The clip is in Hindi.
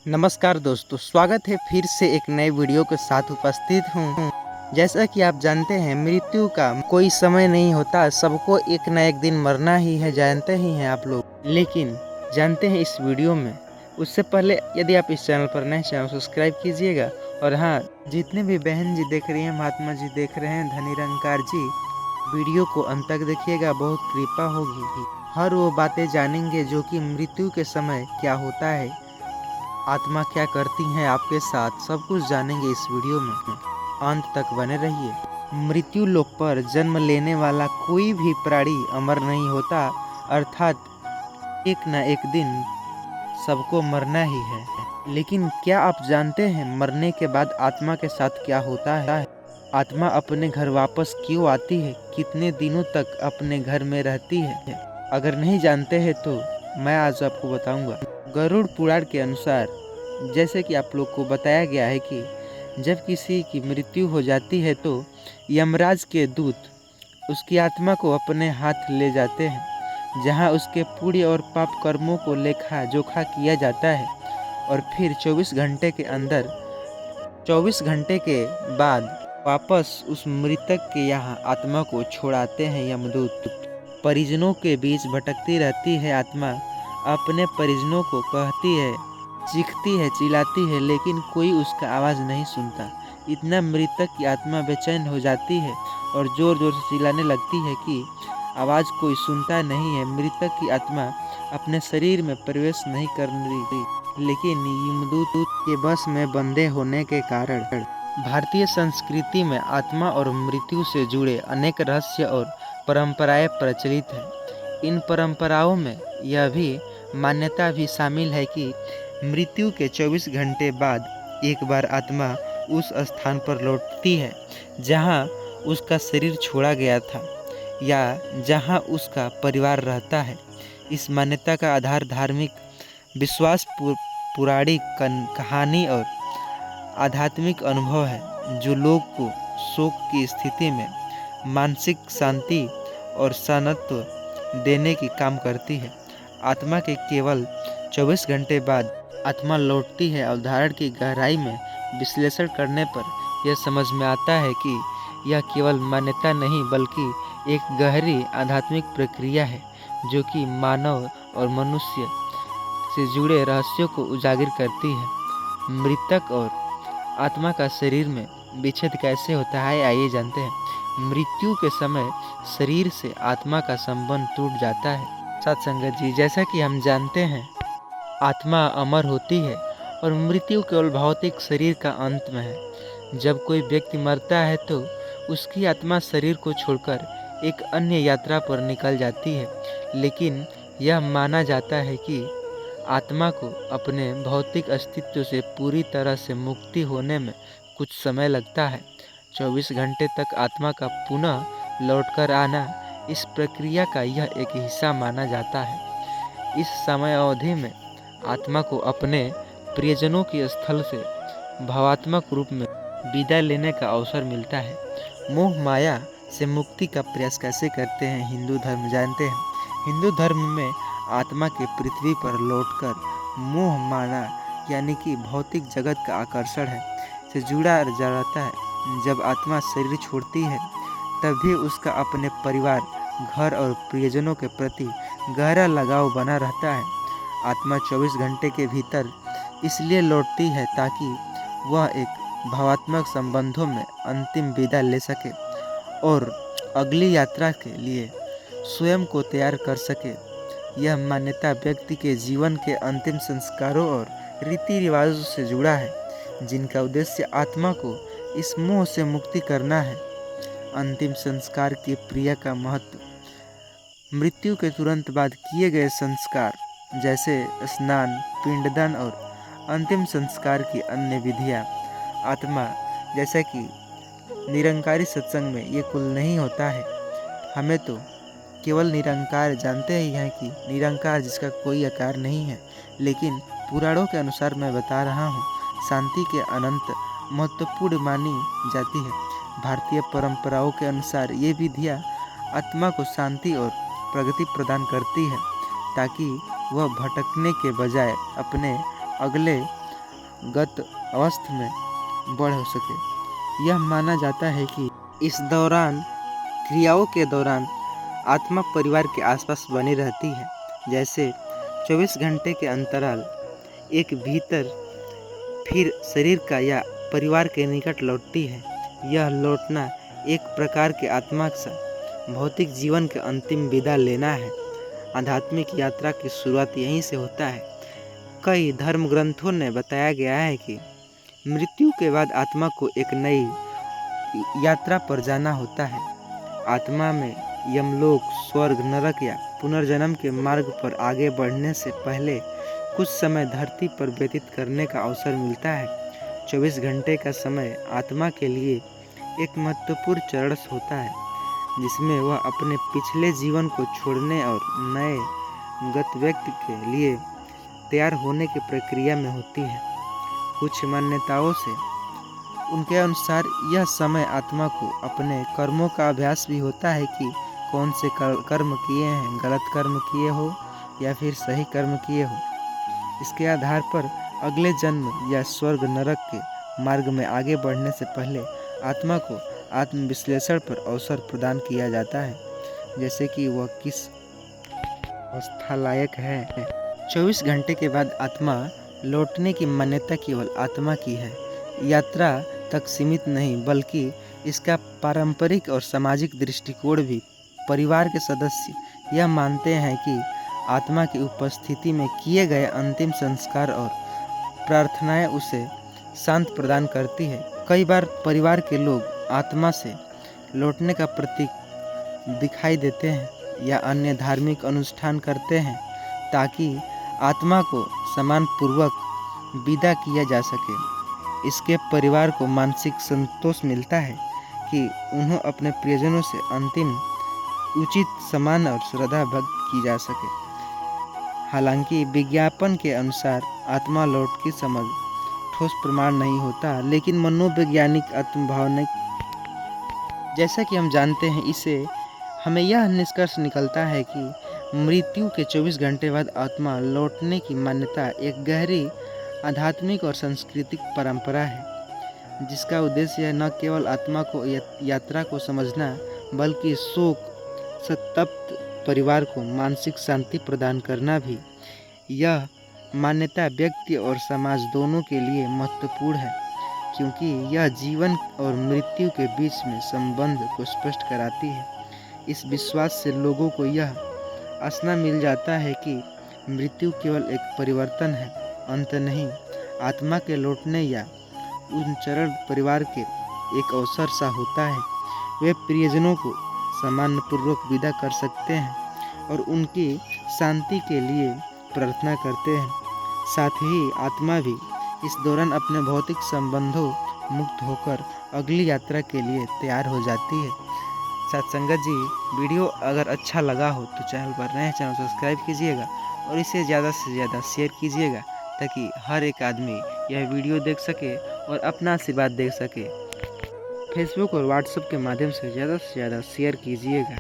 नमस्कार दोस्तों, स्वागत है फिर से एक नए वीडियो के साथ उपस्थित हूँ। जैसा कि आप जानते हैं, मृत्यु का कोई समय नहीं होता, सबको एक न एक दिन मरना ही है, जानते ही हैं आप लोग। लेकिन जानते हैं इस वीडियो में, उससे पहले यदि आप इस चैनल पर नए चैनल सब्सक्राइब कीजिएगा। और हाँ, जितने भी बहन जी देख रही हैं, महात्मा जी देख रहे हैं, धनी निरंकार जी, वीडियो को अंत तक देखिएगा, बहुत कृपा होगी। हर वो बातें जानेंगे जो कि मृत्यु के समय क्या होता है, आत्मा क्या करती हैं आपके साथ, सब कुछ जानेंगे इस वीडियो में। अंत तक बने रहिए। मृत्यु लोक पर जन्म लेने वाला कोई भी प्राणी अमर नहीं होता, अर्थात एक न एक दिन सबको मरना ही है। लेकिन क्या आप जानते हैं मरने के बाद आत्मा के साथ क्या होता है? आत्मा अपने घर वापस क्यों आती है, कितने दिनों तक अपने घर में रहती है? अगर नहीं जानते हैं तो मैं आज आपको बताऊंगा। गरुड़ पुराण के अनुसार, जैसे कि आप लोग को बताया गया है कि जब किसी की मृत्यु हो जाती है तो यमराज के दूत उसकी आत्मा को अपने हाथ ले जाते हैं, जहां उसके पुण्य और पाप कर्मों को लेखा जोखा किया जाता है। और फिर 24 घंटे के बाद वापस उस मृतक के यहाँ आत्मा को छोड़ाते हैं यमदूत। परिजनों के बीच भटकती रहती है आत्मा, अपने परिजनों को कहती है, चीखती है, चिल्लाती है, लेकिन कोई उसका आवाज़ नहीं सुनता। इतना मृतक की आत्मा बेचैन हो जाती है और ज़ोर ज़ोर से चिल्लाने लगती है कि आवाज़ कोई सुनता नहीं है। मृतक की आत्मा अपने शरीर में प्रवेश नहीं कर रही, लेकिन यमदूत के बस में बंधे होने के कारण भारतीय संस्कृति में आत्मा और मृत्यु से जुड़े अनेक रहस्य और परंपराएं प्रचलित हैं। इन परंपराओं में यह भी मान्यता भी शामिल है कि मृत्यु के 24 घंटे बाद एक बार आत्मा उस स्थान पर लौटती है जहां उसका शरीर छोड़ा गया था या जहां उसका परिवार रहता है। इस मान्यता का आधार धार्मिक विश्वास, पौराणिक कहानी और आध्यात्मिक अनुभव है, जो लोग को शोक की स्थिति में मानसिक शांति और शांतत्व देने की काम करती है। आत्मा के केवल 24 घंटे बाद आत्मा लौटती है। अवधारण की गहराई में विश्लेषण करने पर यह समझ में आता है कि यह केवल मान्यता नहीं बल्कि एक गहरी आध्यात्मिक प्रक्रिया है, जो कि मानव और मनुष्य से जुड़े रहस्यों को उजागर करती है। मृतक और आत्मा का शरीर में विच्छेद कैसे होता है, आइए जानते हैं। मृत्यु के समय शरीर से आत्मा का संबंध टूट जाता है। साथ संगत जी, जैसा कि हम जानते हैं, आत्मा अमर होती है और मृत्यु केवल भौतिक शरीर का अंत में है। जब कोई व्यक्ति मरता है तो उसकी आत्मा शरीर को छोड़कर एक अन्य यात्रा पर निकल जाती है, लेकिन यह माना जाता है कि आत्मा को अपने भौतिक अस्तित्व से पूरी तरह से मुक्ति होने में कुछ समय लगता है। 24 घंटे तक आत्मा का पुनः लौटकर आना इस प्रक्रिया का यह एक हिस्सा माना जाता है। इस समय अवधि में आत्मा को अपने प्रियजनों के स्थल से भावात्मक रूप में विदाई लेने का अवसर मिलता है। मोह माया से मुक्ति का प्रयास कैसे करते हैं हिंदू धर्म, जानते हैं। हिंदू धर्म में आत्मा के पृथ्वी पर लौटकर मोह माया यानी कि भौतिक जगत का आकर्षण है से जुड़ा रहता है। जब आत्मा शरीर छोड़ती है तब भी उसका अपने परिवार, घर और प्रियजनों के प्रति गहरा लगाव बना रहता है। आत्मा 24 घंटे के भीतर इसलिए लौटती है ताकि वह एक भावात्मक संबंधों में अंतिम विदा ले सके और अगली यात्रा के लिए स्वयं को तैयार कर सके। यह मान्यता व्यक्ति के जीवन के अंतिम संस्कारों और रीति रिवाजों से जुड़ा है, जिनका उद्देश्य आत्मा को इस मोह से मुक्ति करना है। अंतिम संस्कार की क्रिया का महत्व। मृत्यु के तुरंत बाद किए गए संस्कार जैसे स्नान, पिंडदान और अंतिम संस्कार की अन्य विधियाँ आत्मा, जैसा कि निरंकारी सत्संग में ये कुल नहीं होता है। हमें तो केवल निरंकार जानते ही हैं कि निरंकार जिसका कोई आकार नहीं है, लेकिन पुराणों के अनुसार मैं बता रहा हूँ, शांति के अनंत महत्वपूर्ण मानी जाती है। भारतीय परंपराओं के अनुसार ये विधियाँ आत्मा को शांति और प्रगति प्रदान करती है, ताकि वह भटकने के बजाय अपने अगले गत अवस्था में बढ़ हो सके। यह माना जाता है कि इस दौरान क्रियाओं के दौरान आत्मा परिवार के आसपास बनी रहती है, जैसे 24 घंटे के अंतराल एक भीतर फिर शरीर का या परिवार के निकट लौटती है। यह लौटना एक प्रकार के आत्मा सा भौतिक जीवन के अंतिम विदा लेना है। आध्यात्मिक यात्रा की शुरुआत यहीं से होता है। कई धर्म ग्रंथों ने बताया गया है कि मृत्यु के बाद आत्मा को एक नई यात्रा पर जाना होता है। आत्मा में यमलोक, स्वर्ग, नरक या पुनर्जन्म के मार्ग पर आगे बढ़ने से पहले कुछ समय धरती पर व्यतीत करने का अवसर मिलता है। 24 घंटे का समय आत्मा के लिए एक महत्वपूर्ण चरण होता है, जिसमें वह अपने पिछले जीवन को छोड़ने और नए गत व्यक्ति के लिए तैयार होने की प्रक्रिया में होती है। कुछ मान्यताओं से उनके अनुसार यह समय आत्मा को अपने कर्मों का अभ्यास भी होता है कि कौन से कर्म किए हैं, गलत कर्म किए हो या फिर सही कर्म किए हो। इसके आधार पर अगले जन्म या स्वर्ग नरक के मार्ग में आगे बढ़ने से पहले आत्मा को आत्मविश्लेषण पर अवसर प्रदान किया जाता है, जैसे कि वह किस अवस्था लायक है। 24 घंटे के बाद आत्मा लौटने की मान्यता केवल आत्मा की है, यात्रा तक सीमित नहीं, बल्कि इसका पारंपरिक और सामाजिक दृष्टिकोण भी। परिवार के सदस्य यह मानते हैं कि आत्मा की उपस्थिति में किए गए अंतिम संस्कार और प्रार्थनाएं उसे शांति प्रदान करती है। कई बार परिवार के लोग आत्मा से लौटने का प्रतीक दिखाई देते हैं या अन्य धार्मिक अनुष्ठान करते हैं ताकि आत्मा को सम्मानपूर्वक विदा किया जा सके। इसके परिवार को मानसिक संतोष मिलता है कि उन्हें अपने प्रियजनों से अंतिम उचित सम्मान और श्रद्धा भक्त की जा सके। हालांकि विज्ञापन के अनुसार आत्मा लौट की समझ ठोस प्रमाण नहीं होता, लेकिन मनोवैज्ञानिक आत्मभावनिक जैसा कि हम जानते हैं, इससे हमें यह निष्कर्ष निकलता है कि मृत्यु के 24 घंटे बाद आत्मा लौटने की मान्यता एक गहरी आध्यात्मिक और सांस्कृतिक परंपरा है, जिसका उद्देश्य न केवल आत्मा को यात्रा को समझना, बल्कि शोक संतप्त परिवार को मानसिक शांति प्रदान करना भी। यह मान्यता व्यक्ति और समाज दोनों के लिए महत्वपूर्ण है, क्योंकि यह जीवन और मृत्यु के बीच में संबंध को स्पष्ट कराती है। इस विश्वास से लोगों को यह आशना मिल जाता है कि मृत्यु केवल एक परिवर्तन है, अंत नहीं। आत्मा के लौटने या उन चरण परिवार के एक अवसर सा होता है। वे प्रियजनों को सम्मानपूर्वक विदा कर सकते हैं और उनकी शांति के लिए प्रार्थना करते हैं। साथ ही आत्मा भी इस दौरान अपने भौतिक संबंधों मुक्त होकर अगली यात्रा के लिए तैयार हो जाती है। सत्संगत जी, वीडियो अगर अच्छा लगा हो तो चैनल पर नए चैनल सब्सक्राइब कीजिएगा और इसे ज़्यादा से ज़्यादा शेयर कीजिएगा, ताकि हर एक आदमी यह वीडियो देख सके और अपना आशीर्वाद दे सके। फेसबुक और व्हाट्सएप के माध्यम से ज़्यादा शेयर कीजिएगा।